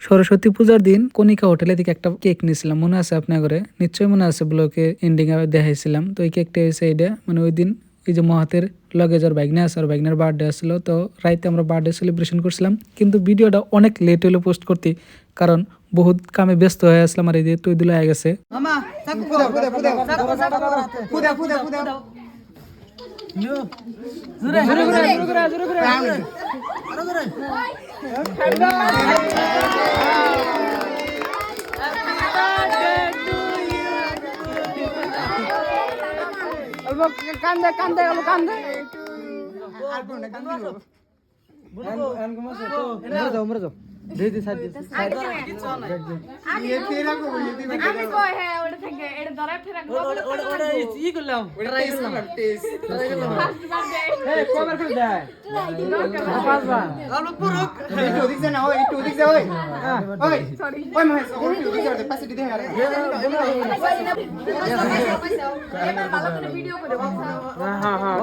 সরস্বতী পূজার দিন কণিকা হোটেলে থেকে একটা কেক নিয়েছিলাম, মনে আছে আপনার ঘরে? নিশ্চয়ই মনে আছে, ব্লকে এন্ডিং এ দেখাইছিলাম। তো এই কেকটা হয়েছে এইটা, মানে ওই দিন এই যে মহাতের লগে যার বাইকনা আছে আর বাইকনার বার্থডে আসছিল, তো রাইতে আমরা বার্থডে সেলিব্রেশন করছিলাম। কিন্তু ভিডিওটা অনেক লেট হলো পোস্ট করতে, কারণ বহুত কামে ব্যস্ত হয়ে আসলাম। আর এই যে তুই দিলে আগে গেছে কান্দে কান্দে কান্দে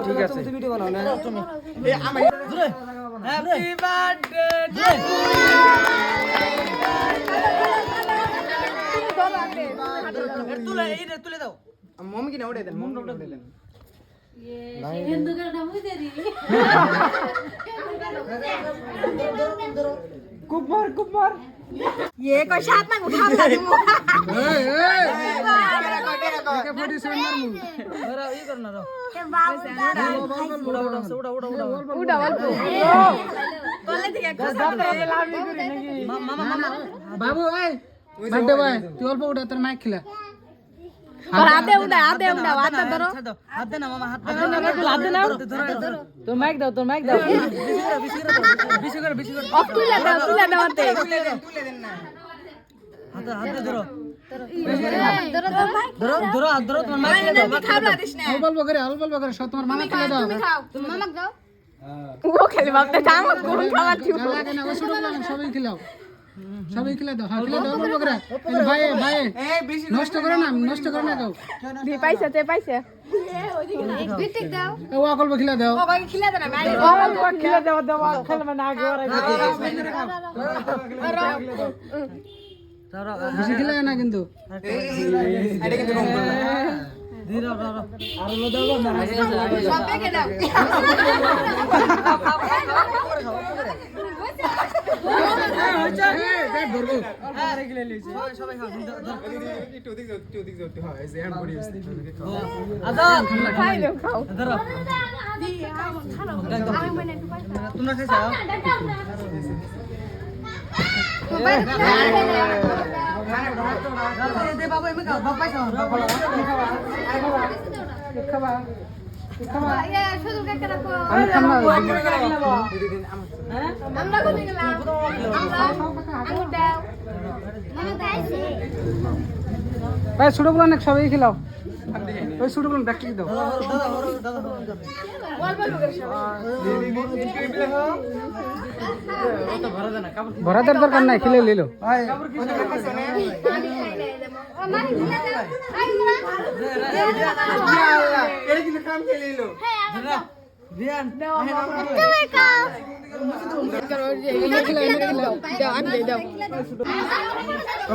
ঠিক আছে হ্যাপি বার্থডে তুলে এইটা তুলে দাও মম কি না ওড়ে দেন মম ওড়ে দেন হিন্দু করে নামই দেরি কুমার কুমার ये कोई साथ में उठा ला दूं के 47 मार मु अरे ये करना रो के बाबू उड़ा बोले दिया मामा बाबू ए बर्थडे बॉय तू अल्प उड़ा तेरे माइक खिला और आधे उड़ा हाथ धरो हाथ देना मामा हाथ देना तो माइक दो बिस्कुट ऑफ तुले दाओ ते देना हाथ धरो धरो तुम्हार माइक ले दो खाबला दिस ने अलबल वगैरह सब तुम्हार मामा खिला दाओ तुम मामा जाओ वो खेले बाप ते काम कोन खावा थी লাগে না ও শুরু করলাম সবাই খেলে দাও হ্যাঁ খেলে দাও অলবল वगैरह ভাই নষ্ট করে না দাও দি পয়সা বিটিক দাও ও আকল খেলে দাও ও ভাই খেলে দাও না মাই আকল খেলে দাও খেলে মানে আগে ওরাই বেশি খেলে না কিন্তু এটা কিন্তু কম করো ধীরে আর লো দাও না সবে কে দাও সবাই খাও একটু দিক যাও হ্যাঁ এই যে হ্যান্ড বডি আজাদ খাই নাও খাও ধরো তোমরা খাইছো দে বাবু এমে খাও বাপ পাইছো খাবা ইয়া শুধু কেক রাখো আমি খাবো হ্যাঁ আমরা কোথায় গেলাম আঙুর দাও মামা দাইছে ভাই ছোট বলা না সবাই খেলাও ওই ছোট বলা ডাকি দাও ভরাদার দরকার নাই খেলে লিলো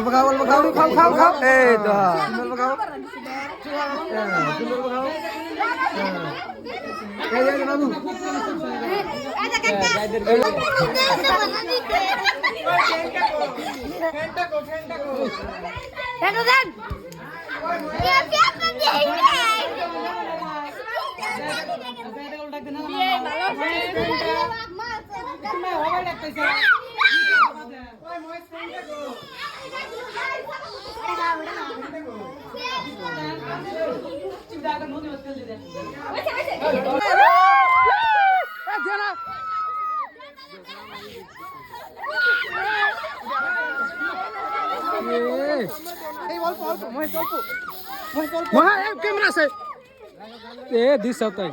খাও এই তো খাও বাবু ক্যামেরা আছে এ দিস তাই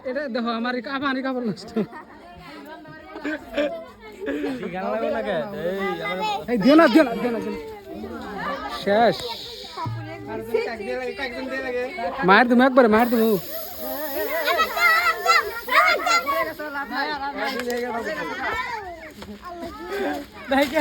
এটা দেখো আমার কাপড় নষ্ট দিও না শেষ মার তুমি একবারে মার তুমি ভাই কে